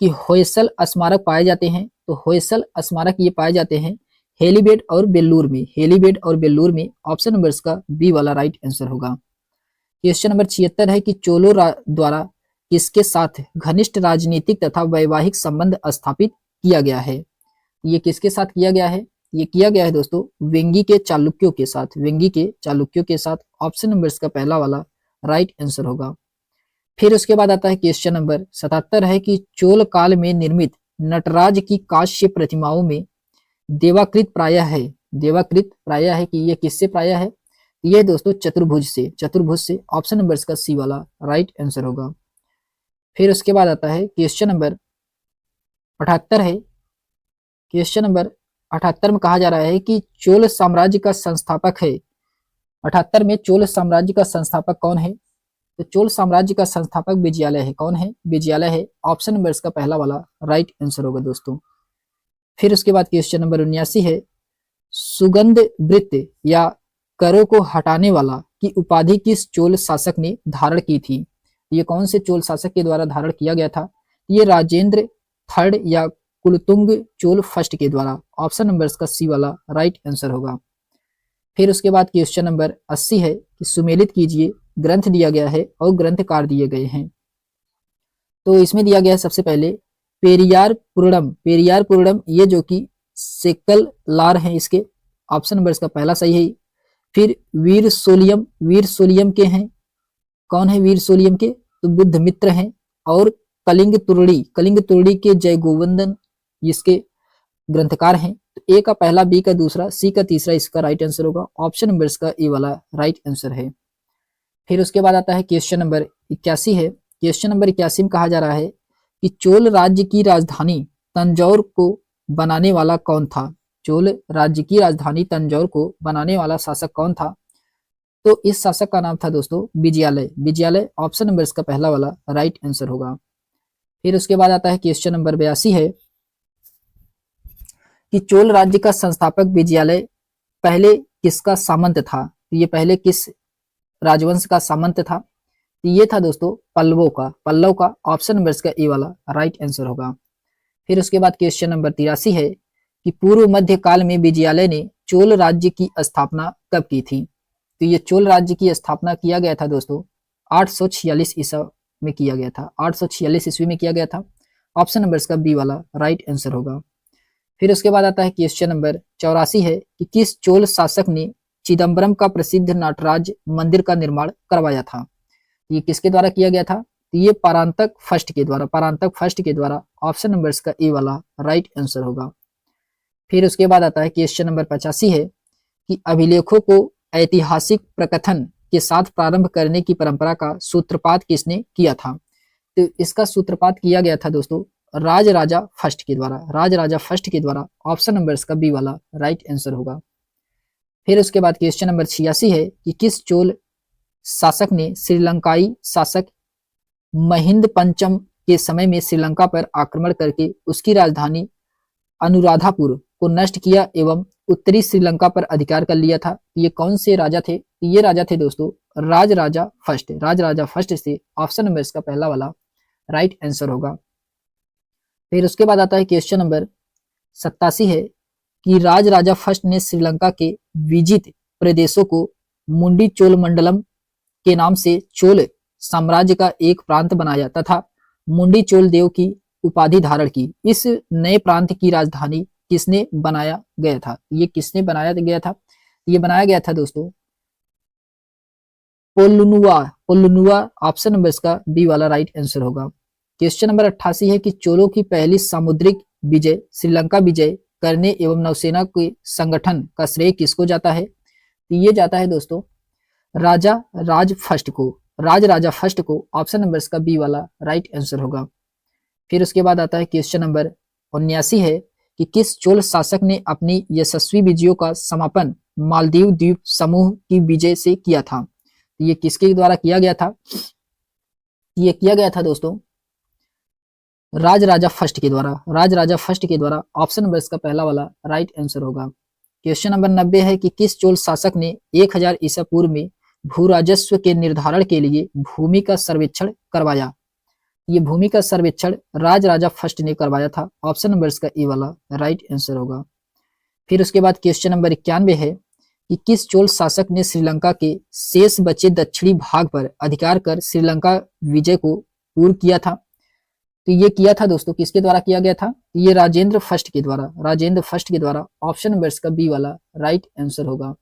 कि होयसल स्मारक पाए जाते हैं, तो होयसल स्मारक ये पाए जाते हैं हेलीबेड और बेल्लूर में। हेलीबेड और बेल्लूर में ऑप्शन नंबर इसका बी वाला राइट आंसर होगा। क्वेश्चन नंबर 76 है कि चोलों द्वारा किसके साथ घनिष्ठ राजनीतिक तथा वैवाहिक संबंध स्थापित किया गया है? ये किसके साथ किया गया है? ये किया गया है दोस्तों वेंगी के चालुक्यों के साथ। वेंगी के चालुक्यों के साथ ऑप्शन नंबर इसका पहला वाला राइट आंसर होगा। फिर उसके बाद आता है क्वेश्चन नंबर 77 है कि चोल काल में निर्मित नटराज की कांस्य प्रतिमाओं में देवाकृत प्राय है। देवाकृत प्राय है कि ये किससे प्राय है? ये दोस्तों चतुर्भुज से। चतुर्भुज से ऑप्शन नंबर इसका सी वाला राइट आंसर होगा। फिर उसके बाद आता है क्वेश्चन नंबर 78 है। क्वेश्चन नंबर 78 में कहा जा रहा है कि चोल साम्राज्य का संस्थापक है। 78 में चोल साम्राज्य का संस्थापक कौन है? तो चोल साम्राज्य का संस्थापक विजयालय है। कौन है? विजयालय है। ऑप्शन नंबर इसका पहला वाला राइट आंसर होगा दोस्तों। फिर उसके बाद क्वेश्चन नंबर 79 है सुगंध वृत्त या करों को हटाने वाला की उपाधि किस चोल शासक ने धारण की थी? ये कौन से चोल शासक के द्वारा धारण किया गया था? ये राजेंद्र थर्ड या कुलतुंग चोल फर्स्ट के द्वारा। ऑप्शन नंबर इसका सी वाला राइट आंसर होगा। फिर उसके बाद क्वेश्चन नंबर 80 है कि सुमेलित कीजिए, ग्रंथ दिया गया है और ग्रंथकार दिए गए हैं। तो इसमें दिया गया है सबसे पहले पेरियार पूर्णम। पेरियार पूर्णम ये जो कि सेकल लार हैं इसके, ऑप्शन नंबर इसका पहला सही है। फिर वीर सोलियम, वीर सोलियम के हैं। कौन है वीर सोलियम के? तो बुद्ध मित्र हैं। और कलिंग तुर्ड़ी के जय गोवर्धन इसके ग्रंथकार हैं। तो ए का पहला, बी का दूसरा, सी का तीसरा इसका राइट आंसर होगा। ऑप्शन नंबर इसका ए वाला राइट आंसर है। फिर उसके बाद आता है क्वेश्चन नंबर 81 है। क्वेश्चन नंबर 81 में कहा जा रहा है कि चोल राज्य की राजधानी तंजौर को बनाने वाला कौन था? चोल राज्य की राजधानी तंजौर को बनाने वाला शासक कौन था? तो इस शासक का नाम था दोस्तों विजयालय। विजयालय ऑप्शन नंबर इसका पहला वाला राइट आंसर होगा। फिर उसके बाद आता है क्वेश्चन नंबर 82 है कि चोल राज्य का संस्थापक विजयालय पहले किसका सामंत था? तो ये पहले किस राजवंश का सामंत था? तो ये था दोस्तों पल्लवों का। पल्लव का ऑप्शन नंबर इसका ए वाला राइट आंसर होगा। फिर उसके बाद क्वेश्चन नंबर 83 है कि पूर्व मध्य काल में विजयालय ने चोल राज्य की स्थापना कब की थी? तो ये चोल राज्य की स्थापना किया गया था दोस्तों 846 ईसा में किया गया था, 846 ईस्वी में किया गया था। ऑप्शन नंबर इसका बी वाला राइट आंसर होगा। फिर उसके बाद आता है क्वेश्चन नंबर 84 है कि किस चोल शासक ने चिदम्बरम का प्रसिद्ध नटराज मंदिर का निर्माण करवाया था? ये किसके द्वारा किया गया था? तो ये परांतक फर्स्ट के द्वारा ऑप्शन नंबर इसका ए वाला राइट आंसर होगा। फिर उसके बाद आता है क्वेश्चन नंबर 85 है कि अभिलेखों को ऐतिहासिक प्रकथन के साथ प्रारंभ करने की परंपरा का सूत्रपात किसने किया था? तो इसका सूत्रपात किया गया था दोस्तों राजराजा फर्स्ट के द्वारा ऑप्शन नंबर इसका बी वाला राइट आंसर होगा। फिर उसके बाद क्वेश्चन नंबर 86 है कि किस चोल शासक ने श्रीलंकाई शासक महिंद पंचम के समय में श्रीलंका पर आक्रमण करके उसकी राजधानी अनुराधापुर को नष्ट किया एवं उत्तरी श्रीलंका पर अधिकार कर लिया था? ये कौन से राजा थे? ये राजा थे दोस्तों राजराजा फर्स्ट से ऑप्शन नंबर इसका पहला वाला राइट आंसर होगा। फिर उसके बाद आता है क्वेश्चन नंबर 87 है कि राजराजा फर्स्ट ने श्रीलंका के विजित प्रदेशों को मुंडी चोल मंडलम के नाम से चोल साम्राज्य का एक प्रांत बनाया तथा मुंडी चोल देव की उपाधि धारण की। इस नए प्रांत की राजधानी किसने बनाया गया था? ये किसने बनाया गया था? ये बनाया गया था दोस्तों पोलुनुआ ऑप्शन नंबर इसका बी वाला राइट आंसर होगा। क्वेश्चन नंबर 88 है कि चोलों की पहली सामुद्रिक विजय श्रीलंका विजय करने एवं नौसेना के संगठन का श्रेय किसको जाता है? ये जाता है दोस्तों राजराजा फर्स्ट को ऑप्शन नंबर इसका बी वाला राइट आंसर होगा। फिर उसके बाद आता है क्वेश्चन नंबर 79 है कि किस चोल शासक ने अपनी यशस्वी विजयों का समापन मालदीव द्वीप समूह की विजय से किया था? ये किसके द्वारा किया गया था? ये किया गया था दोस्तों राजराजा फर्स्ट के द्वारा ऑप्शन नंबर इसका पहला वाला राइट आंसर होगा। क्वेश्चन नंबर 90 है कि किस चोल शासक ने 1000 ईसा पूर्व में भू राजस्व के निर्धारण के लिए भूमि का सर्वेक्षण करवाया? ये भूमि का सर्वेक्षण राजराजा फर्स्ट ने करवाया था। ऑप्शन नंबर इसका ए वाला राइट आंसर होगा। फिर उसके बाद क्वेश्चन नंबर 91 है कि किस चोल शासक ने श्रीलंका के शेष बचे दक्षिणी भाग पर अधिकार कर श्रीलंका विजय को पूर्ण किया था? तो ये किया था दोस्तों किसके द्वारा किया गया था? ये राजेंद्र फर्स्ट के द्वारा ऑप्शन नंबर इसका बी वाला राइट आंसर होगा।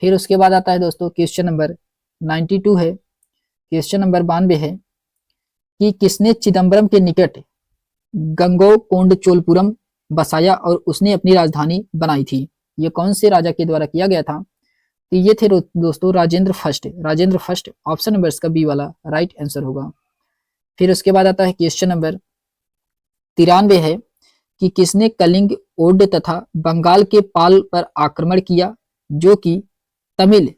फिर उसके बाद आता है दोस्तों क्वेश्चन नंबर 92 है, क्वेश्चन नंबर 92 है कि किसने चिदम्बरम के निकट गंगोकोंडचोलपुरम बसाया और उसने अपनी राजधानी बनाई थी? ये कौन से राजा के द्वारा किया गया था? तो ये थे दोस्तों राजेंद्र फर्स्ट ऑप्शन नंबर इसका बी वाला राइट आंसर होगा। फिर उसके बाद आता है क्वेश्चन नंबर 93 है कि किसने कलिंग ओड तथा बंगाल के पाल पर आक्रमण किया, जो कि तमिल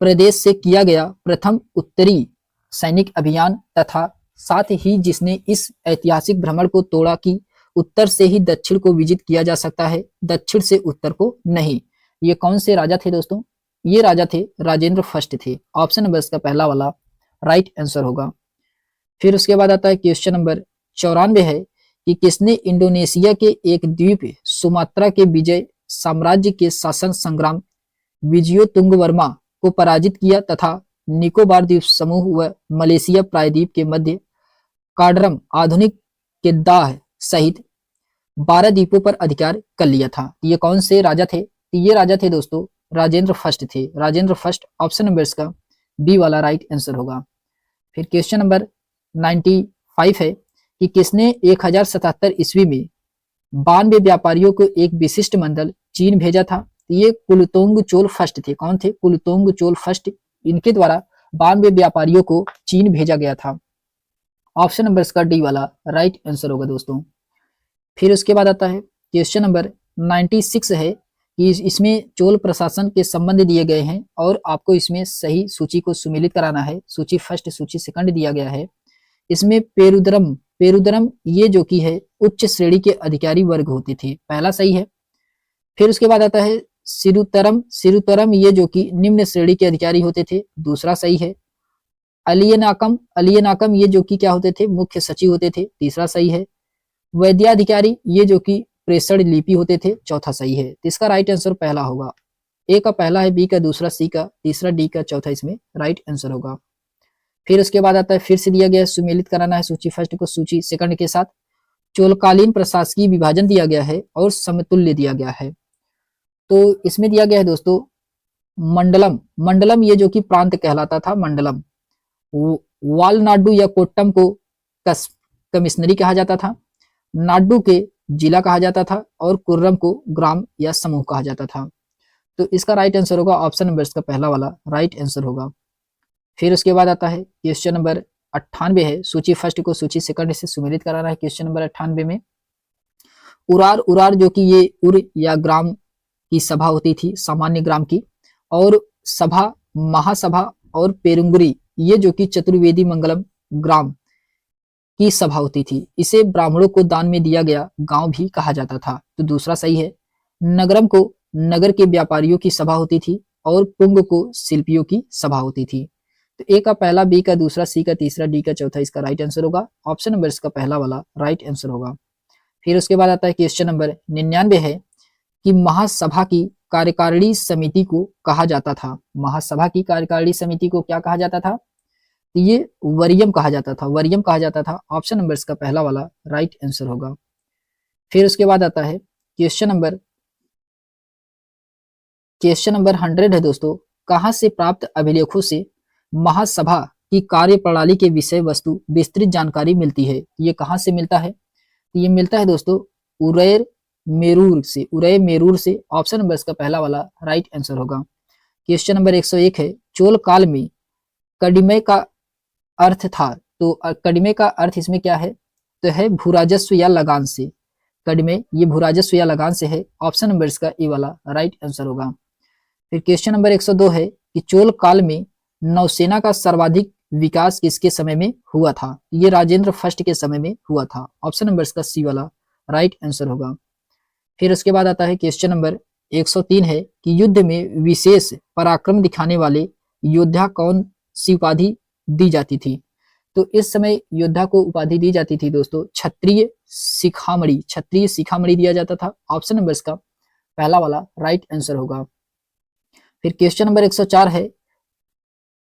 प्रदेश से किया गया प्रथम उत्तरी सैनिक अभियान तथा साथ ही जिसने इस ऐतिहासिक भ्रमण को तोड़ा कि उत्तर से ही दक्षिण को विजित किया जा सकता है, दक्षिण से उत्तर को नहीं। ये कौन से राजा थे दोस्तों? ये राजा थे राजेंद्र फर्स्ट थे। ऑप्शन नंबर इसका पहला वाला राइट आंसर होगा। फिर उसके बाद आता है क्वेश्चन नंबर 94 है कि किसने इंडोनेशिया के एक द्वीप सुमात्रा के विजय साम्राज्य के शासन संग्राम विजयोतुंग वर्मा को पराजित किया तथा निकोबार द्वीप समूह व मलेशिया प्रायद्वीप के मध्य काडरम आधुनिक केदाह सहित 12 द्वीपों पर अधिकार कर लिया था? ये कौन से राजा थे? ये राजा थे दोस्तों राजेंद्र फर्स्ट थे। राजेंद्र फर्स्ट ऑप्शन नंबर इसका बी वाला राइट आंसर होगा। फिर क्वेश्चन नंबर 95 है कि किसने 1077 ईस्वी में 92 व्यापारियों को एक विशिष्ट मंडल चीन भेजा था? ये कुलतोंग चोल फर्स्ट थे। कौन थे? कुलतोंग चोल फर्स्ट। इनके द्वारा 92 व्यापारियों को चीन भेजा गया था। ऑप्शन नंबर इसका डी वाला राइट आंसर होगा दोस्तों। फिर उसके बाद आता है क्वेश्चन नंबर 96 है कि इसमें चोल प्रशासन के संबंध दिए गए हैं और आपको इसमें सही सूची को सुमेलित कराना है। सूची फर्स्ट सूची सेकंड दिया गया है। इसमें पेरुदरम ये जो कि है उच्च श्रेणी के अधिकारी वर्ग होते थे, पहला सही है। फिर उसके बाद आता है सिरुतरम ये जो कि निम्न श्रेणी के अधिकारी होते थे, दूसरा सही है। अलियनाकम ये जो कि क्या होते थे? मुख्य सचिव होते थे, तीसरा सही है। वैद्याधिकारी ये जो कि प्रेषण लिपि होते थे, चौथा सही है। तो इसका राइट आंसर पहला होगा। ए का पहला है, बी का दूसरा, सी का तीसरा, डी का चौथा इसमें राइट आंसर होगा। फिर उसके बाद आता है, फिर से दिया गया है, सुमेलित कराना है सूची फर्स्ट को सूची सेकंड के साथ। चोलकालीन प्रशासकीय विभाजन दिया गया है और समतुल्य दिया गया है। तो इसमें दिया गया है दोस्तों मंडलम। मंडलम ये जो कि प्रांत कहलाता था मंडलम। वालनाडु या कोट्टम को कमिश्नरी कहा जाता था, नाडु के जिला कहा जाता था और कुर्रम को ग्राम या समूह कहा जाता था। तो इसका राइट आंसर होगा ऑप्शन नंबर इसका पहला वाला राइट आंसर होगा। फिर उसके बाद आता है क्वेश्चन नंबर 98 है, सूची फर्स्ट को सूची सेकंड से सुमेलित कराना है। क्वेश्चन नंबर 98 में उरार, उरार जो कि ये उर या ग्राम की सभा होती थी, सामान्य ग्राम की, और सभा, महासभा और पेरुंगरी ये जो कि चतुर्वेदी मंगलम ग्राम की सभा होती थी। इसे ब्राह्मणों को दान में दिया गया गांव भी कहा जाता था। तो दूसरा सही है। नगरम को नगर के व्यापारियों की सभा होती थी और पुंग को शिल्पियों की सभा होती थी। तो ए का पहला, बी का दूसरा, सी का तीसरा, डी का चौथा इसका राइट आंसर होगा। ऑप्शन नंबर इसका पहला वाला राइट आंसर होगा। फिर उसके बाद आता है क्वेश्चन नंबर 99 है कि महासभा की कार्यकारिणी समिति को कहा जाता था। महासभा की कार्यकारिणी समिति को क्या कहा जाता था? ये वरियम कहा जाता था, वरियम कहा जाता था। ऑप्शन नंबर इसका पहला वाला राइट आंसर होगा। फिर उसके बाद आता है क्वेश्चन नंबर 100 है दोस्तों, कहां से प्राप्त अभिलेखों से महासभा की कार्य प्रणाली के विषय वस्तु विस्तृत जानकारी मिलती है? ये कहां से मिलता है? ये मिलता है दोस्तों उरैर मेरूर से, उरैर मेरूर से। ऑप्शन नंबर इसका पहला वाला राइट आंसर होगा। क्वेश्चन नंबर 101 है, चोल काल में कडिमे का अर्थ था। तो कडिमे का अर्थ इसमें क्या है? तो है भूराजस्व या लगान से। कडिमे ये भूराजस्व या लगान से है। ऑप्शन नंबर इसका ए वाला राइट आंसर होगा। फिर क्वेश्चन नंबर 102 है कि चोल काल में नौसेना का सर्वाधिक विकास किसके समय में हुआ था? ये राजेंद्र फर्स्ट के समय में हुआ था। ऑप्शन नंबर इसका सी वाला राइट आंसर होगा। फिर उसके बाद आता है क्वेश्चन नंबर 103 है कि युद्ध में विशेष पराक्रम दिखाने वाले योद्धा कौन सी उपाधि दी जाती थी? तो इस समय योद्धा को उपाधि दी जाती थी दोस्तों क्षत्रिय शिखामणि, क्षत्रिय शिखामणि दिया जाता था। ऑप्शन नंबर इसका पहला वाला राइट आंसर होगा। फिर क्वेश्चन नंबर 104 है,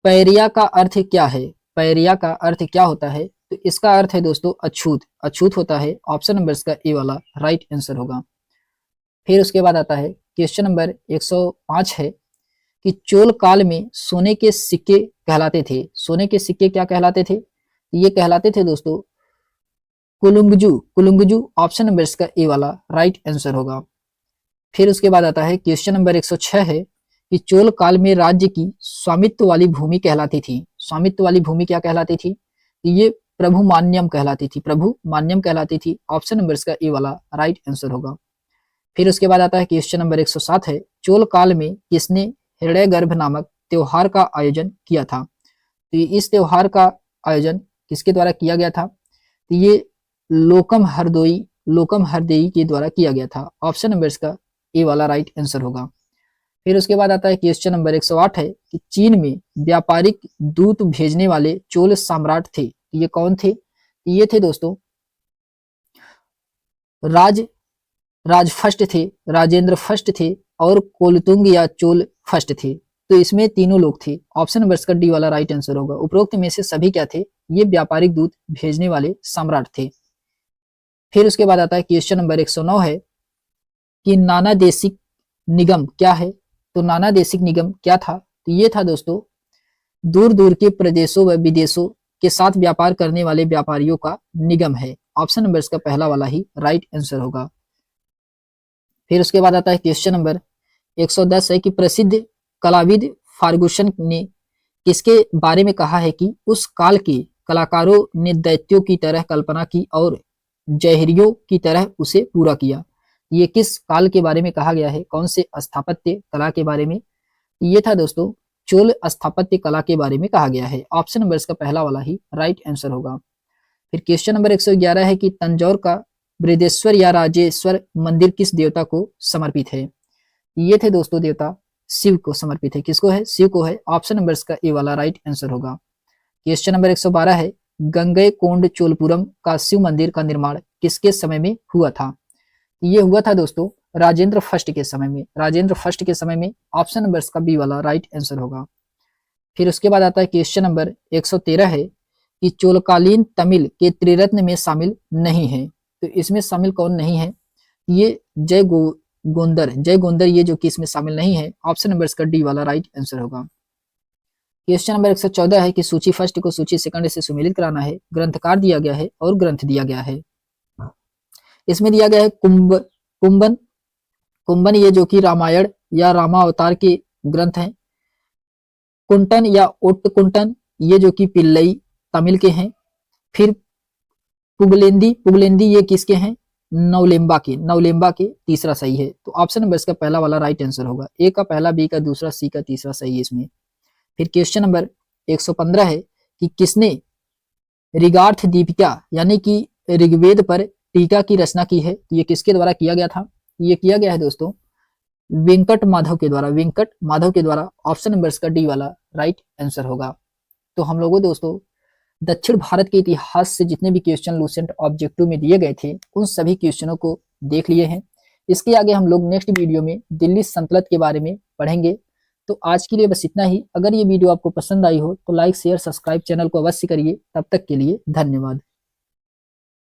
पैरिया का अर्थ क्या है? पैरिया का अर्थ क्या होता है? तो इसका अर्थ है दोस्तों अछूत, अछूत होता है। ऑप्शन नंबर इसका ए वाला राइट आंसर होगा। फिर उसके बाद आता है क्वेश्चन नंबर 105 है कि चोल काल में सोने के सिक्के कहलाते थे। सोने के सिक्के क्या कहलाते थे? ये कहलाते थे दोस्तों कुलुंगजू, कुलुंगजू। ऑप्शन नंबर इसका ए वाला राइट आंसर होगा। फिर उसके बाद आता है क्वेश्चन नंबर 106 है कि चोल काल में राज्य की स्वामित्व वाली भूमि कहलाती थी। स्वामित्व वाली भूमि क्या कहलाती थी? ये प्रभु मान्यम कहलाती थी, प्रभु मान्यम कहलाती थी। ऑप्शन नंबर इसका ए वाला राइट आंसर होगा। फिर उसके बाद आता है क्वेश्चन नंबर 107 है, चोल काल में किसने हृदय गर्भ नामक त्योहार का आयोजन किया था? तो इस त्योहार का आयोजन किसके द्वारा किया गया था? तो ये लोकम हरदोई, लोकम हरदेई के द्वारा किया गया था। ऑप्शन नंबर इसका ए वाला राइट आंसर होगा। फिर उसके बाद आता है क्वेश्चन नंबर 108 है कि चीन में व्यापारिक दूत भेजने वाले चोल सम्राट थे। ये कौन थे? ये थे दोस्तों राज फर्स्ट थे, राजेंद्र फर्स्ट थे और कोलतुंग या चोल फर्स्ट थे। तो इसमें तीनों लोग थे। ऑप्शन नंबर इसका डी वाला राइट आंसर होगा। उपरोक्त में से सभी क्या थे? ये व्यापारिक दूत भेजने वाले सम्राट थे। फिर उसके बाद आता है क्वेश्चन नंबर 109 है कि नाना देशिक निगम क्या है? तो नाना देशिक निगम क्या था? तो ये था दोस्तों दूर दूर के प्रदेशों व विदेशों के साथ व्यापार करने वाले व्यापारियों का निगम है। ऑप्शन नंबर इसका पहला वाला ही राइट आंसर होगा। फिर उसके बाद आता है क्वेश्चन नंबर 110 है कि प्रसिद्ध कलाविद फार्गुसन ने किसके बारे में कहा है कि उस काल के कलाकारों ने दैत्यों की तरह कल्पना की और जहरियों की तरह उसे पूरा किया? ये किस काल के बारे में कहा गया है? कौन से स्थापत्य कला के बारे में? ये था दोस्तों चोल स्थापत्य कला के बारे में कहा गया है। ऑप्शन नंबर इसका पहला वाला ही राइट आंसर होगा। फिर क्वेश्चन नंबर 111 है कि तंजौर का बृहदेश्वर या राजेश्वर मंदिर किस देवता को समर्पित है? ये थे दोस्तों देवता शिव को समर्पित है। किसको है? शिव को है। ऑप्शन नंबर इसका ए वाला राइट आंसर होगा। क्वेश्चन नंबर 112 है गंगई कोंड चोलपुरम का शिव मंदिर का निर्माण किसके समय में हुआ था? ये हुआ था दोस्तों राजेंद्र फर्स्ट के समय में। राजेंद्र फर्स्ट के समय में ऑप्शन नंबर इसका बी वाला राइट आंसर होगा। फिर उसके बाद आता है क्वेश्चन नंबर 113 है कि चोलकालीन तमिल के त्रिरत्न में शामिल नहीं है। तो इसमें शामिल कौन नहीं है? ये जय गोंदर ये जो कि इसमें शामिल नहीं है। ऑप्शन नंबर इसका डी वाला राइट आंसर होगा। क्वेश्चन नंबर 114 है कि सूची फर्स्ट को सूची सेकंड से सुमेलित कराना है। ग्रंथकार दिया गया है और ग्रंथ दिया गया है। इसमें दिया गया है कुंभन। कुंभन ये जो कि रामायण या रामावतार के ग्रंथ हैं। कुंटन या ओट्टकुंटन ये जो कि पिल्लई तमिल के हैं। फिर पुगलेंदी ये किसके हैं? नवलेम्बा के तीसरा सही है। तो ऑप्शन नंबर इसका पहला वाला राइट आंसर होगा। ए का पहला, बी का दूसरा, सी का तीसरा सही है इसमें। फिर क्वेश्चन नंबर 115 है कि किसने ऋगार्थ दीपिका यानी कि ऋग्वेद पर टीका की रचना की है? तो ये किसके द्वारा किया गया था? ये किया गया है दोस्तों वेंकट माधव के द्वारा। ऑप्शन नंबर इसका डी वाला राइट आंसर होगा। तो हम लोगों दोस्तों दक्षिण भारत के इतिहास से जितने भी क्वेश्चन लूसेंट ऑब्जेक्टिव में दिए गए थे उन सभी क्वेश्चनों को देख लिए हैं। इसके आगे हम लोग नेक्स्ट वीडियो में दिल्ली सल्तनत के बारे में पढ़ेंगे। तो आज के लिए बस इतना ही। अगर ये वीडियो आपको पसंद आई हो तो लाइक शेयर सब्सक्राइब चैनल को अवश्य करिए। तब तक के लिए धन्यवाद।